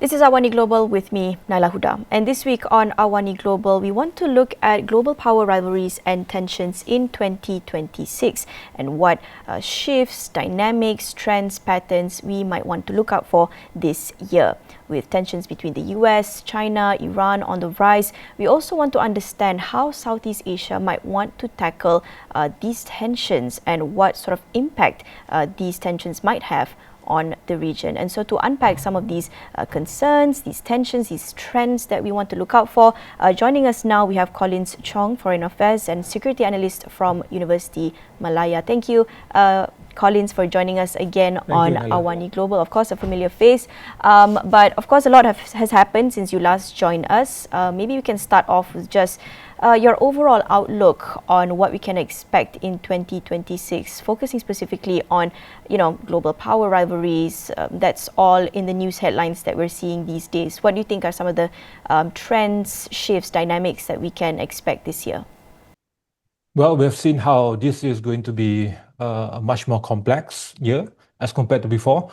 This is AWANI Global with me, Nailah Huda. And this week on AWANI Global, we want to look at global power rivalries and tensions in 2026 and what shifts, dynamics, trends, patterns we might want to look out for this year. With tensions between the US, China, Iran on the rise, we also want to understand how Southeast Asia might want to tackle these tensions and what sort of impact these tensions might have on the region. And so to unpack some of these concerns, these tensions, these trends that we want to look out for, joining us now we have Collins Chong, Foreign Affairs and Security Analyst from Universiti Malaya. Thank you, Collins, for joining us again on AWANI Global. Of course, a familiar face, but of course a lot has happened since you last joined us. Maybe we can start off with just your overall outlook on what we can expect in 2026, focusing specifically on, global power rivalries. That's all in the news headlines that we're seeing these days. What do you think are some of the trends, shifts, dynamics that we can expect this year? Well, we've seen how this is going to be a much more complex year as compared to before.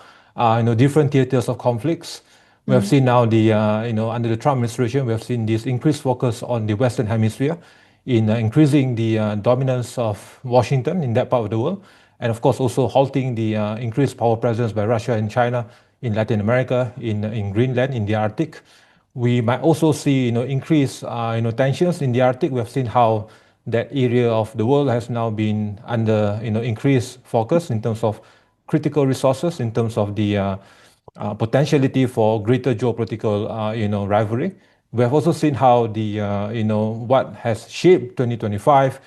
Different theaters of conflicts. We have seen now under the Trump administration, we have seen this increased focus on the Western Hemisphere in increasing the dominance of Washington in that part of the world. And of course, also halting the increased power presence by Russia and China in Latin America, in Greenland, in the Arctic. We might also see, increased, tensions in the Arctic. We have seen how that area of the world has now been under, increased focus in terms of critical resources, in terms of the potentiality for greater geopolitical, rivalry. We have also seen how the, what has shaped 2025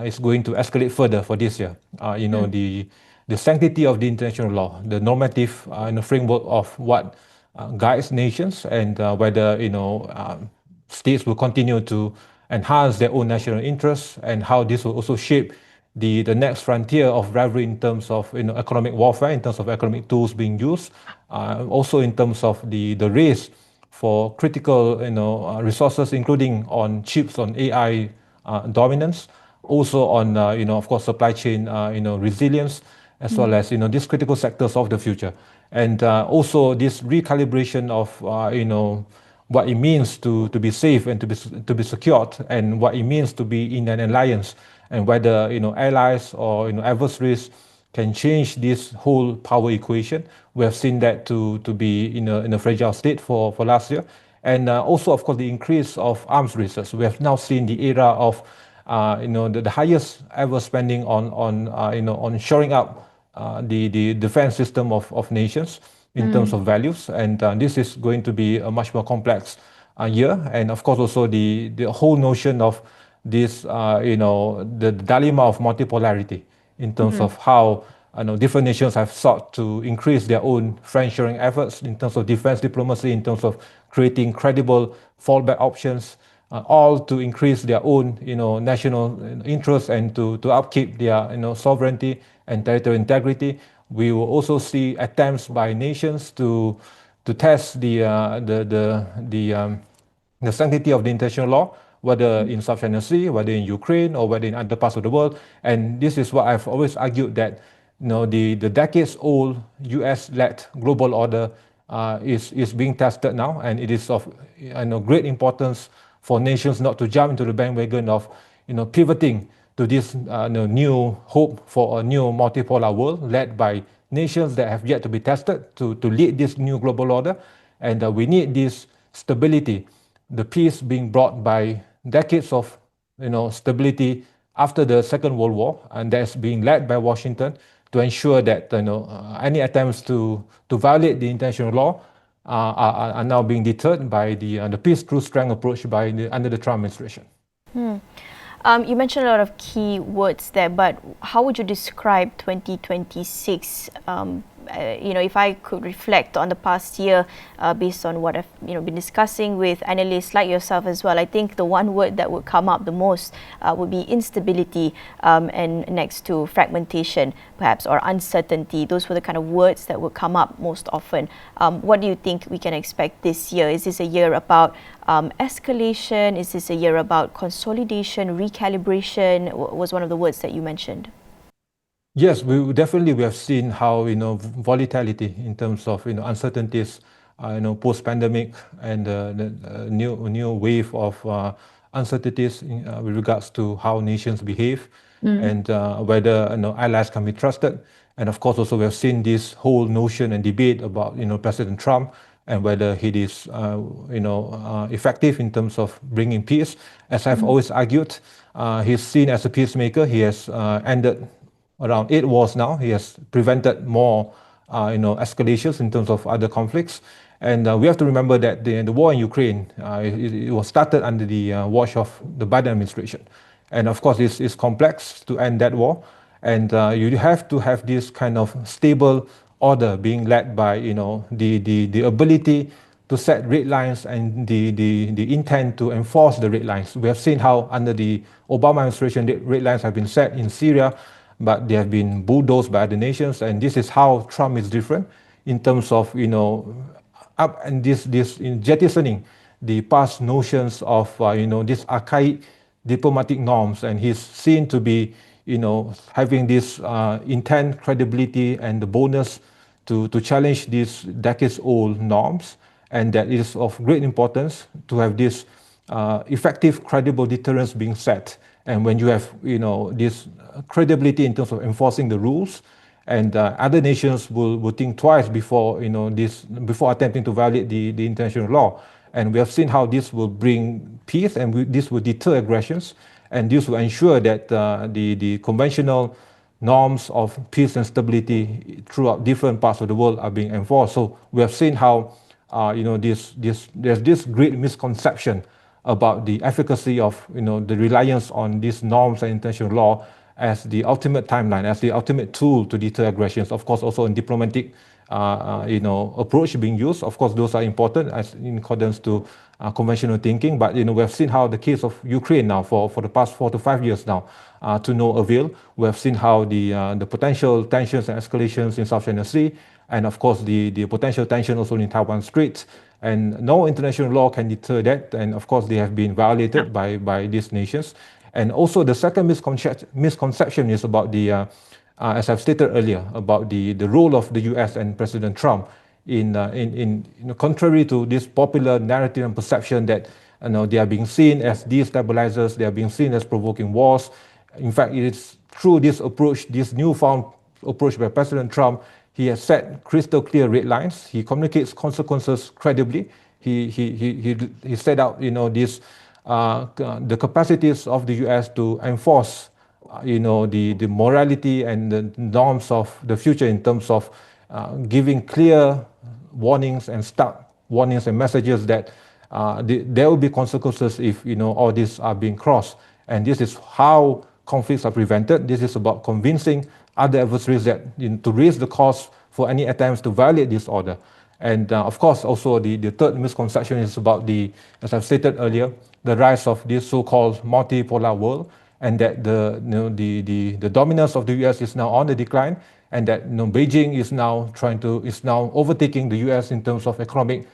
is going to escalate further for this year. The sanctity of the international law, the normative framework of what guides nations, and whether states will continue to enhance their own national interests, and how this will also shape the next frontier of rivalry in terms of economic warfare, in terms of economic tools being used, also in terms of the race for critical resources, including on chips, on AI dominance, also on of course supply chain resilience, as well as these critical sectors of the future, and also this recalibration of what it means to be safe and to be secured, and what it means to be in an alliance, and whether allies or adversaries can change this whole power equation. We have seen that to be in a fragile state for last year, and also of course the increase of arms races. We have now seen the era of the highest ever spending on shoring up the defense system of nations in terms of values, and this is going to be a much more complex year. And of course also the whole notion of this the dilemma of multipolarity in terms of how different nations have sought to increase their own friend-sharing efforts in terms of defense diplomacy, in terms of creating credible fallback options, all to increase their own national interests and to upkeep their sovereignty and territorial integrity. We will also see attempts by nations to test the sanctity of the international law, whether in South China Sea, whether in Ukraine, or whether in other parts of the world. And this is what I've always argued, that the decades-old US-led global order is being tested now, and it is of great importance for nations not to jump into the bandwagon of pivoting to this new hope for a new multipolar world led by nations that have yet to be tested to lead this new global order. And we need this stability, the peace being brought by decades of stability after the Second World War, and that's being led by Washington, to ensure that any attempts to violate the international law are now being deterred by the peace through strength approach under the Trump administration. You mentioned a lot of key words there, but how would you describe 2026? If I could reflect on the past year, based on what I've been discussing with analysts like yourself as well, I think the one word that would come up the most would be instability, and next to fragmentation, perhaps, or uncertainty. Those were the kind of words that would come up most often. What do you think we can expect this year? Is this a year about escalation? Is this a year about consolidation, recalibration? Was one of the words that you mentioned. Yes, we have seen how volatility in terms of uncertainties post-pandemic and the new wave of uncertainties with regards to how nations behave and whether allies can be trusted. And of course, also we have seen this whole notion and debate about President Trump and whether he is effective in terms of bringing peace. As I've always argued, he's seen as a peacemaker. He has ended around 8 wars now. He has prevented more escalations in terms of other conflicts. And we have to remember that the war in Ukraine, it was started under the watch of the Biden administration. And of course, it's complex to end that war. And you have to have this kind of stable order being led by the ability to set red lines and the intent to enforce the red lines. We have seen how under the Obama administration, the red lines have been set in Syria, but they have been bulldozed by other nations. And this is how Trump is different in terms of up and this in jettisoning the past notions of this archaic diplomatic norms, and he's seen to be having this intent, credibility, and the bonus to challenge these decades-old norms, and that it is of great importance to have this effective, credible deterrence being set. And when you have this credibility in terms of enforcing the rules, and other nations will think twice before before attempting to violate the international law. And we have seen how this will bring peace, and this will deter aggressions, and this will ensure that the conventional norms of peace and stability throughout different parts of the world are being enforced. So we have seen how there's this great misconception about the efficacy of the reliance on these norms and international law as the ultimate timeline, as the ultimate tool to deter aggressions. Of course, also in diplomatic approach being used. Of course, those are important as in accordance to conventional thinking. But we have seen how the case of Ukraine now for the past 4 to 5 years now to no avail. We have seen how the potential tensions and escalations in South China Sea, and of course the potential tension also in Taiwan Strait. And no international law can deter that. And of course, they have been violated by these nations. And also the second misconception is about as I've stated earlier, about the role of the US and President Trump in contrary to this popular narrative and perception that they are being seen as destabilizers, they are being seen as provoking wars. In fact, it is through this approach, this newfound approach by President Trump, he has set crystal clear red lines. He communicates consequences credibly. He set out this the capacities of the US to enforce the morality and the norms of the future in terms of giving clear warnings and stark warnings and messages that there will be consequences if all these are being crossed. And this is how conflicts are prevented. This is about convincing other adversaries that to raise the cost for any attempts to violate this order. And of course, also the third misconception is about as I've stated earlier, the rise of this so-called multipolar world, and that the dominance of the US is now on the decline, and that Beijing is now overtaking the US in terms of economic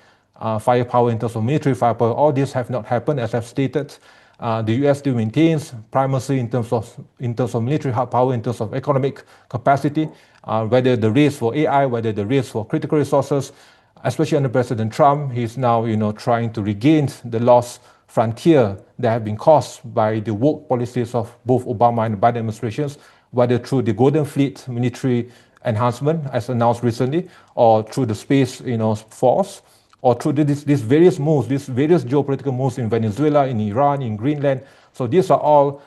firepower, in terms of military firepower. All this have not happened, as I've stated. The US still maintains primacy in terms of military power, in terms of economic capacity. Whether the race for AI, whether the race for critical resources, especially under President Trump, he's now trying to regain the lost frontier that have been caused by the woke policies of both Obama and Biden administrations, whether through the Golden Fleet military enhancement, as announced recently, or through the space force, or through these various moves, these various geopolitical moves in Venezuela, in Iran, in Greenland. So these are all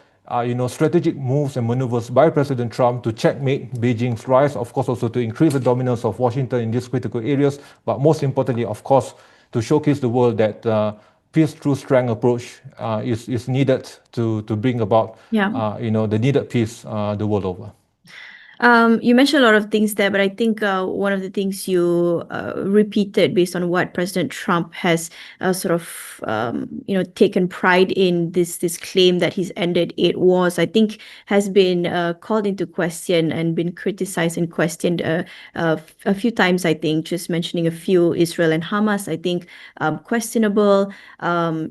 strategic moves and maneuvers by President Trump to checkmate Beijing's rise, of course, also to increase the dominance of Washington in these critical areas, but most importantly, of course, to showcase the world that peace through strength approach is needed to bring about the needed peace the world over. You mentioned a lot of things there, but I think one of the things you repeated based on what President Trump has taken pride in, this claim that he's ended 8 wars, I think has been called into question and been criticized and questioned a few times. I think just mentioning a few: Israel and Hamas, I think questionable,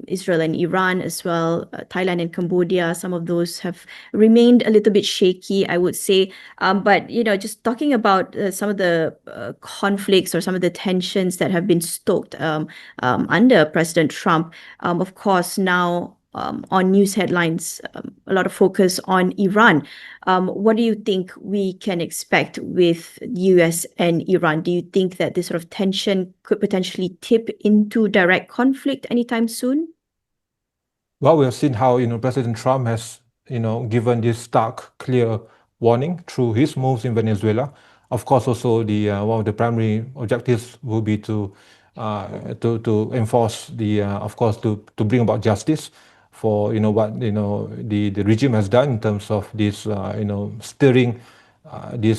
Israel and Iran as well, Thailand and Cambodia, some of those have remained a little bit shaky, I would say. But just talking about some of the conflicts or some of the tensions that have been stoked under President Trump, of course, now on news headlines, a lot of focus on Iran. What do you think we can expect with US and Iran? Do you think that this sort of tension could potentially tip into direct conflict anytime soon? Well, we have seen how President Trump has given this stark, clear warning through his moves in Venezuela. Of course, also the one of the primary objectives will be to enforce the of course to bring about justice for what the regime has done in terms of this stirring the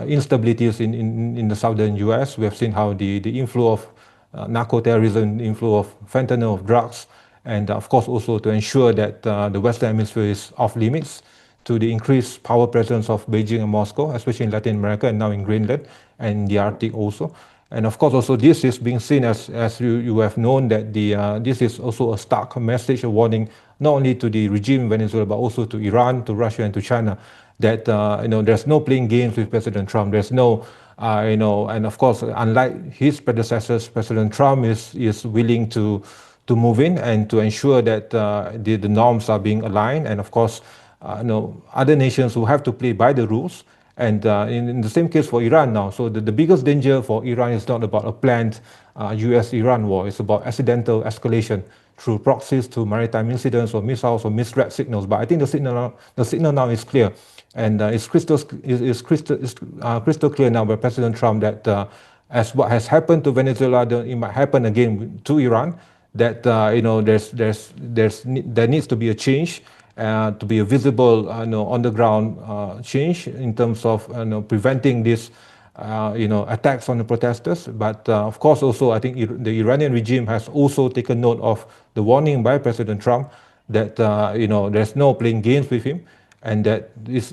instabilities in the southern U.S. We have seen how the inflow of narco-terrorism, inflow of fentanyl, of drugs, and of course also to ensure that the Western Hemisphere is off limits to the increased power presence of Beijing and Moscow, especially in Latin America and now in Greenland and the Arctic also. And of course also this is being seen as you have known that this is also a stark message, a warning, not only to the regime in Venezuela but also to Iran, to Russia and to China, that there's no playing games with President Trump. There's no and of course unlike his predecessors, President Trump is willing to move in and to ensure that the norms are being aligned, and of course other nations will have to play by the rules. And in the same case for Iran now. So the biggest danger for Iran is not about a planned US-Iran war. It's about accidental escalation through proxies, to maritime incidents or missiles or misread signals. But I think the signal now is clear, and it's crystal clear now by President Trump that as what has happened to Venezuela, it might happen again to Iran. That there needs to be a change, to be a visible on the ground change in terms of preventing this attacks on the protesters. But of course also I think the Iranian regime has also taken note of the warning by President Trump that there's no playing games with him, and that this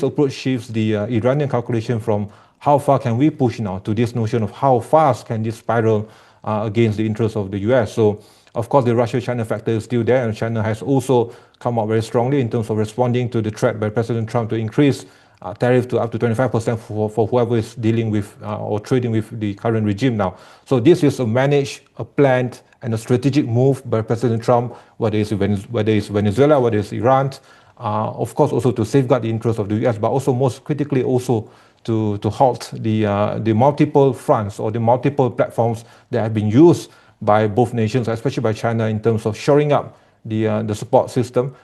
approach shifts the Iranian calculation from how far can we push now to this notion of how fast can this spiral against the interests of the US. So of course the Russia-China factor is still there, and China has also come out very strongly in terms of responding to the threat by President Trump to increase tariff to up to 25% for whoever is dealing with or trading with the current regime now. So this is a managed, a planned, and a strategic move by President Trump, whether it's Venezuela, whether it's Iran, of course also to safeguard the interests of the US, but also most critically also to halt the multiple fronts or the multiple platforms that have been used by both nations, especially by China, in terms of shoring up the support system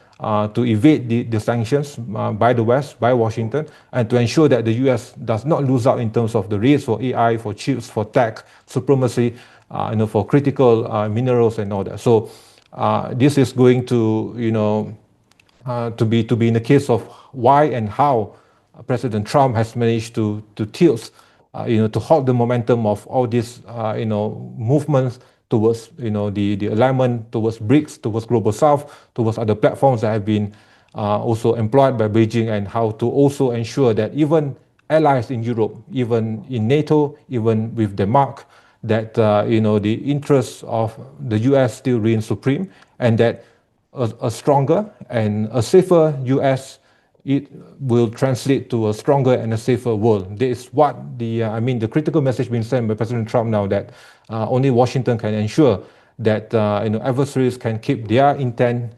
to evade the sanctions by the West, by Washington, and to ensure that the US does not lose out in terms of the race for AI, for chips, for tech, supremacy, for critical minerals and all that. So this is going to, to be in the case of why and how President Trump has managed to tilt, to halt the momentum of all these, movements towards, the alignment towards BRICS, towards Global South, towards other platforms that have been also employed by Beijing, and how to also ensure that even allies in Europe, even in NATO, even with Denmark, that, the interests of the US still reign supreme, and that a stronger and a safer US, it will translate to a stronger and a safer world. This is what the critical message being sent by President Trump now, that only Washington can ensure that adversaries can keep their intent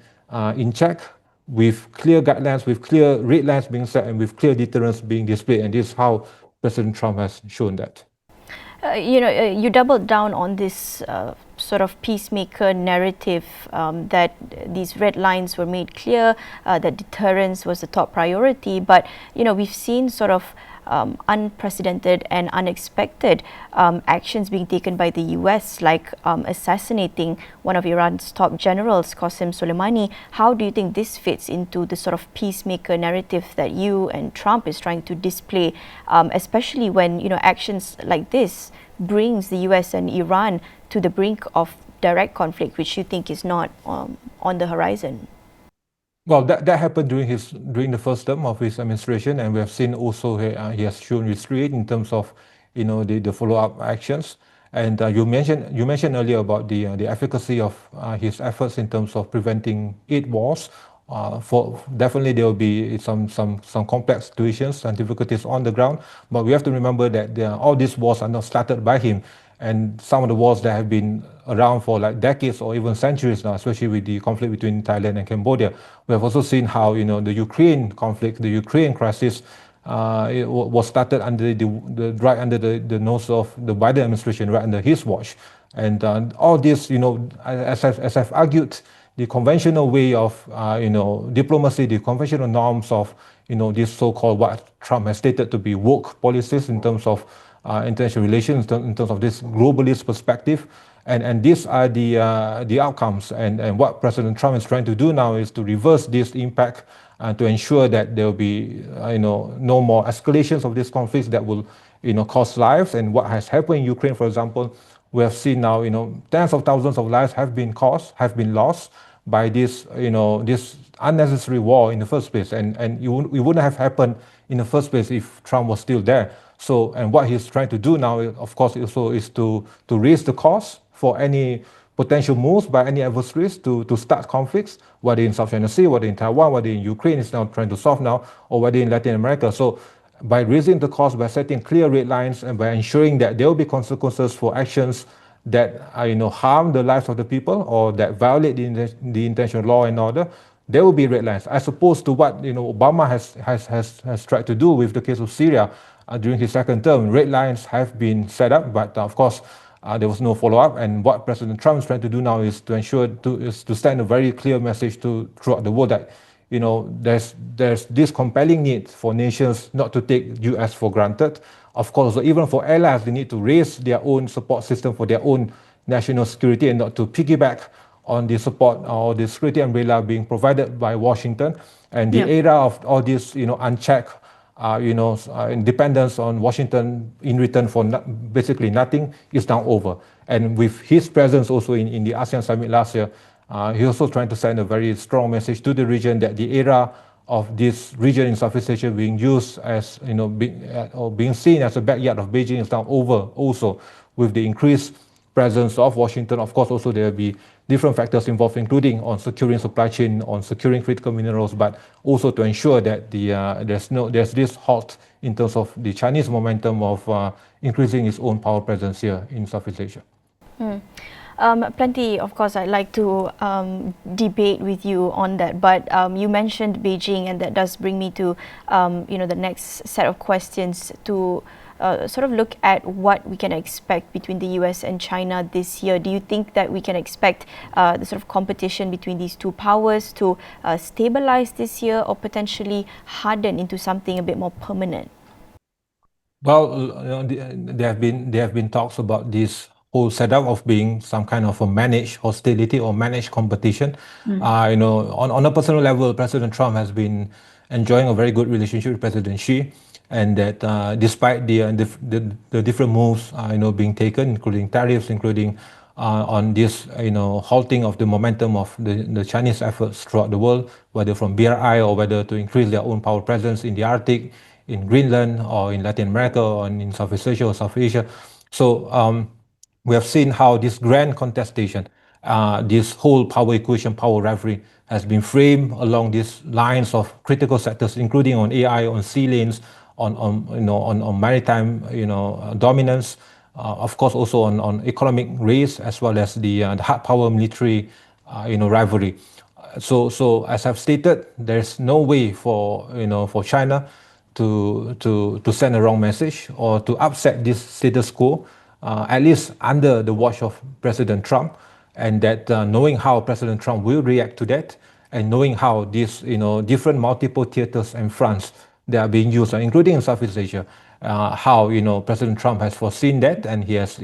in check, with clear guidelines, with clear red lines being set, and with clear deterrence being displayed. And this is how President Trump has shown that. You doubled down on this sort of peacemaker narrative, that these red lines were made clear, that deterrence was the top priority. But we've seen sort of unprecedented and unexpected actions being taken by the US, like assassinating one of Iran's top generals, Qasem Soleimani. How do you think this fits into the sort of peacemaker narrative that you and Trump is trying to display, especially when actions like this brings the US and Iran to the brink of direct conflict, which you think is not on the horizon? Well, that happened during the first term of his administration, and we have seen also he has shown restraint in terms of the follow-up actions. And you mentioned earlier about the efficacy of his efforts in terms of preventing 8 wars For definitely there will be some complex situations and difficulties on the ground, but we have to remember that all these wars are not started by him, and some of the wars that have been around for like decades or even centuries now, especially with the conflict between Thailand and Cambodia. We have also seen how the Ukraine conflict, the Ukraine crisis, was started under right under the nose of the Biden administration, right under his watch. And all this, as I've argued, the conventional way of diplomacy, the conventional norms of this so-called what Trump has stated to be woke policies in terms of international relations, in terms of this globalist perspective, and these are the outcomes. And what President Trump is trying to do now is to reverse this impact to ensure that there will be no more escalations of these conflicts that will cost lives. And what has happened in Ukraine, for example, we have seen now tens of thousands of lives have been lost by this this unnecessary war in the first place, and it wouldn't have happened in the first place if Trump was still there. So, and what he's trying to do now, of course, also is to raise the cost for any potential moves by any adversaries to start conflicts, whether in South China Sea, whether in Taiwan, whether in Ukraine is now trying to solve now, or whether in Latin America. So by raising the cost, by setting clear red lines, and by ensuring that there will be consequences for actions that harm the lives of the people or that violate the international law and order, there will be red lines, as opposed to what Obama has tried to do with the case of Syria during his second term. Red lines have been set up, but of course there was no follow-up. And what President Trump is trying to do now is to ensure is to send a very clear message throughout the world that there's this compelling need for nations not to take US for granted. Of course, so even for allies, they need to raise their own support system for their own national security and not to piggyback on the support or the security umbrella being provided by Washington. And the era of all this, unchecked, dependence on Washington in return for basically nothing is now over. And with his presence also in the ASEAN summit last year, he's also trying to send a very strong message to the region that the era of this region in Southeast Asia being used as, being seen as a backyard of Beijing is now over also, with the increased presence of Washington. Of course, also there will be different factors involved, including on securing supply chain, on securing critical minerals, but also to ensure that there's this halt in terms of the Chinese momentum of increasing its own power presence here in Southeast Asia. Plenty, of course, I'd like to debate with you on that, but you mentioned Beijing, and that does bring me to the next set of questions to sort of look at what we can expect between the US and China this year. Do you think that we can expect the sort of competition between these two powers to stabilize this year or potentially harden into something a bit more permanent? Well, there have been talks about this whole setup of being some kind of a managed hostility or managed competition. On a personal level, President Trump has been enjoying a very good relationship with President Xi, and that despite the different moves being taken, including tariffs, including on this halting of the momentum of the Chinese efforts throughout the world, whether from BRI or whether to increase their own power presence in the Arctic, in Greenland, or in Latin America, or in Southeast Asia or South Asia. So we have seen how this grand contestation, this whole power equation, power rivalry, has been framed along these lines of critical sectors, including on AI, on sea lanes, on maritime dominance, of course also on economic race, as well as the hard power military rivalry. So as I've stated, there's no way for China to send a wrong message or to upset this status quo, at least under the watch of President Trump, and that knowing how President Trump will react to that, and knowing how these different multiple theaters and fronts that are being used, including in Southeast Asia, how President Trump has foreseen that, and he has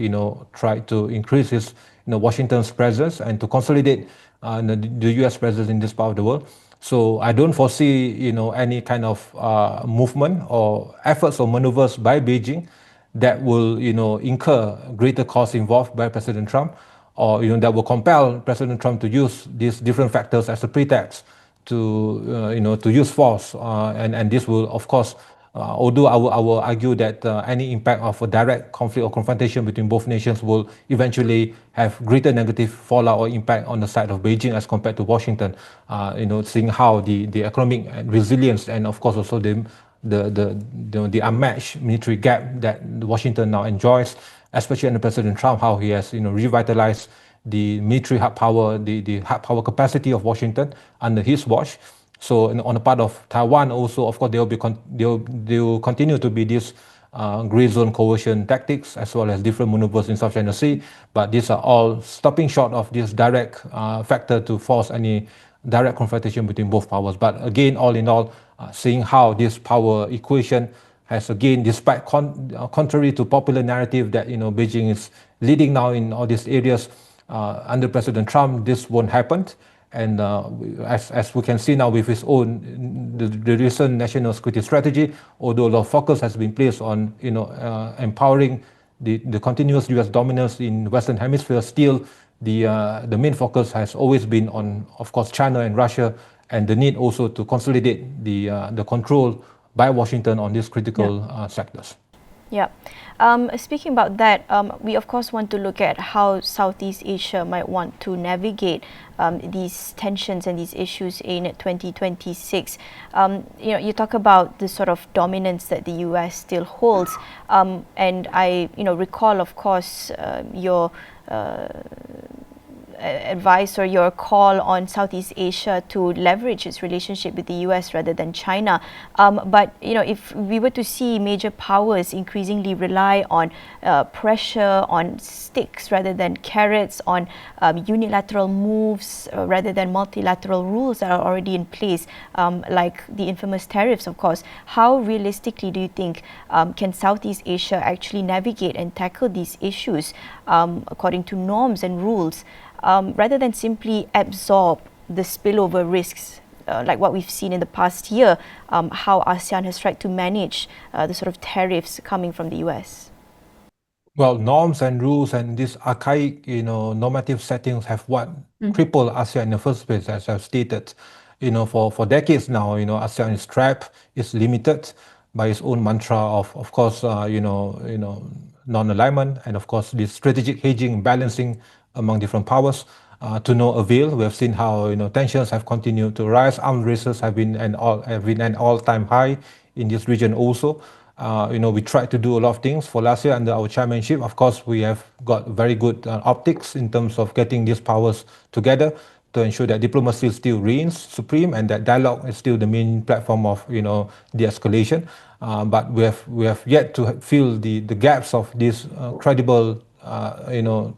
tried to increase his Washington's presence and to consolidate the U.S. presence in this part of the world. So I don't foresee any kind of movement or efforts or maneuvers by Beijing that will incur greater costs involved by President Trump, or that will compel President Trump to use these different factors as a pretext to use force, and this will of course Although I will argue that any impact of a direct conflict or confrontation between both nations will eventually have greater negative fallout or impact on the side of Beijing as compared to Washington. Seeing how the economic resilience and of course also the unmatched military gap that Washington now enjoys, especially under President Trump, how he has revitalized the military hard power, the hard power capacity of Washington under his watch. So on the part of Taiwan also, of course, they will continue to be this gray zone coercion tactics as well as different maneuvers in South China Sea. But these are all stopping short of this direct factor to force any direct confrontation between both powers. But again, all in all, seeing how this power equation has again, despite contrary to popular narrative that Beijing is leading now in all these areas, under President Trump, this won't happen. And as we can see now with his own the recent national security strategy, although a lot of focus has been placed on empowering the continuous U.S. dominance in Western Hemisphere, still the main focus has always been on, of course, China and Russia, and the need also to consolidate the control by Washington on these critical sectors. Yeah. Speaking about that, we of course want to look at how Southeast Asia might want to navigate these tensions and these issues in 2026. You talk about the sort of dominance that the US still holds, and I recall, of course, your advice or your call on Southeast Asia to leverage its relationship with the US rather than China. But if we were to see major powers increasingly rely on pressure, on sticks rather than carrots, on unilateral moves rather than multilateral rules that are already in place, like the infamous tariffs, of course, how realistically do you think can Southeast Asia actually navigate and tackle these issues according to norms and rules, rather than simply absorb the spillover risks like what we've seen in the past year, how ASEAN has tried to manage the sort of tariffs coming from the US? Well, norms and rules and these archaic, normative settings have what crippled ASEAN in the first place, as I've stated. For decades now, ASEAN is trapped, is limited by its own mantra of course, non-alignment, and of course, the strategic hedging, balancing among different powers, to no avail. We have seen how tensions have continued to rise. Arms races have been an all-time high in this region also. We tried to do a lot of things for last year under our chairmanship. Of course, we have got very good optics in terms of getting these powers together to ensure that diplomacy still reigns supreme and that dialogue is still the main platform of de-escalation. But we have yet to fill the gaps of these credible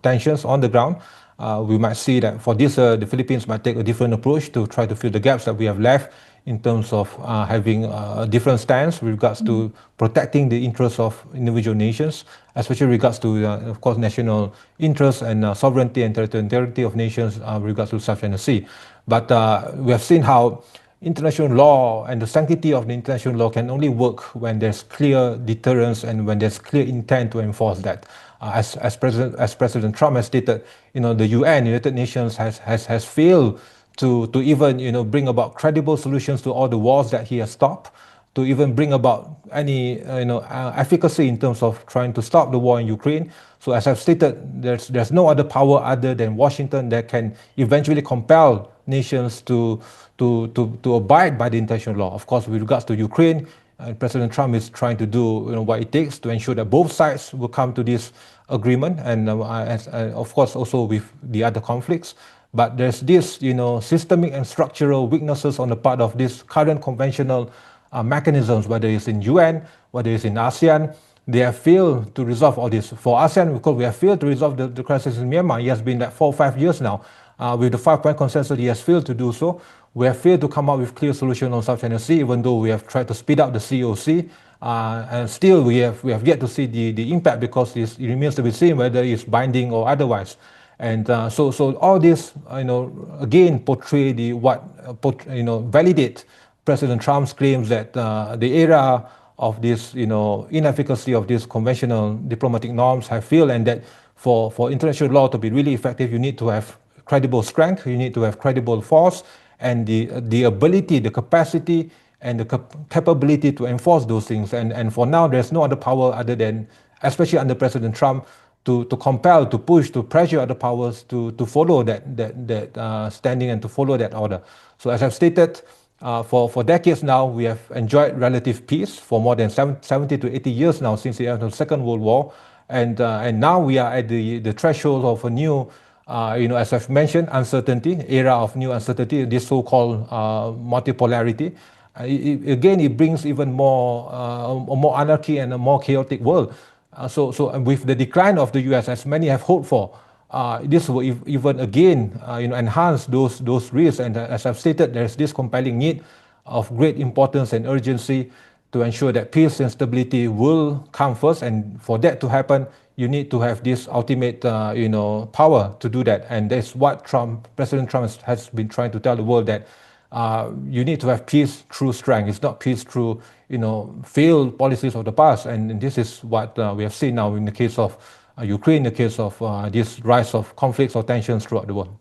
tensions on the ground. We might see that for this, the Philippines might take a different approach to try to fill the gaps that we have left in terms of having a different stance with regards to protecting the interests of individual nations, especially regards to, of course, national interests and sovereignty and territoriality of nations with regards to South China Sea. But we have seen how international law and the sanctity of the international law can only work when there's clear deterrence and when there's clear intent to enforce that. As President Trump has stated, the UN, United Nations, has failed to even bring about credible solutions to all the wars that he has stopped, to even bring about any efficacy in terms of trying to stop the war in Ukraine. So as I've stated, there's no other power other than Washington that can eventually compel nations to abide by the international law. Of course, with regards to Ukraine, President Trump is trying to do what it takes to ensure that both sides will come to this agreement, and of course also with the other conflicts. But there's this systemic and structural weaknesses on the part of this current conventional mechanisms, whether it's in UN, whether it's in ASEAN. They have failed to resolve all this. For ASEAN, because we have failed to resolve the crisis in Myanmar. It has been like 4 or 5 years now. With the 5-point consensus, he has failed to do so. We have failed to come up with clear solution on South China Sea, even though we have tried to speed up the COC. And still we have yet to see the impact, because it remains to be seen whether it's binding or otherwise. And so all this, again portray validate President Trump's claims that the era of this, inefficacy of these conventional diplomatic norms have failed, and that for international law to be really effective, you need to have credible strength, you need to have credible force, and the ability, the capacity and the capability to enforce those things. And for now, there's no other power other than, especially under President Trump, to compel, to push, to pressure other powers to follow that standing and to follow that order. So as I've stated, for decades now, we have enjoyed relative peace for more than 70 to 80 years now since the end of the Second World War. And now we are at the threshold of a new, as I've mentioned, uncertainty, era of new uncertainty, this so-called multipolarity. Again, it brings even more anarchy and a more chaotic world. So with the decline of the US, as many have hoped for, this will even again enhance those risks. And as I've stated, there's this compelling need of great importance and urgency to ensure that peace and stability will come first. And for that to happen, you need to have this ultimate power to do that. And that's what President Trump has been trying to tell the world, that you need to have peace through strength. It's not peace through failed policies of the past. And this is what we have seen now in the case of Ukraine, in the case of this rise of conflicts or tensions throughout the world.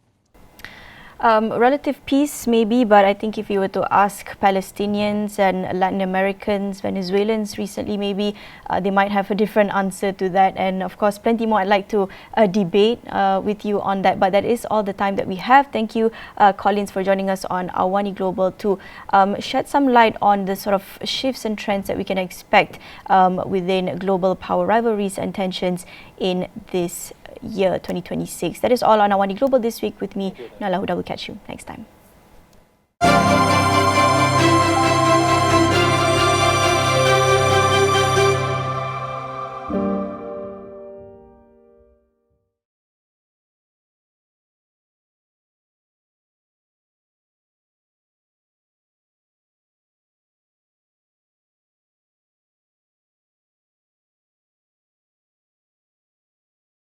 Relative peace maybe, but I think if you were to ask Palestinians and Latin Americans, Venezuelans recently, maybe they might have a different answer to that. And of course, plenty more I'd like to debate with you on that, but that is all the time that we have. Thank you, Collins, for joining us on AWANI Global to shed some light on the sort of shifts and trends that we can expect within global power rivalries and tensions in this year 2026. That is all on AWANI Global this week with me, Nailah Huda. We'll catch you next time.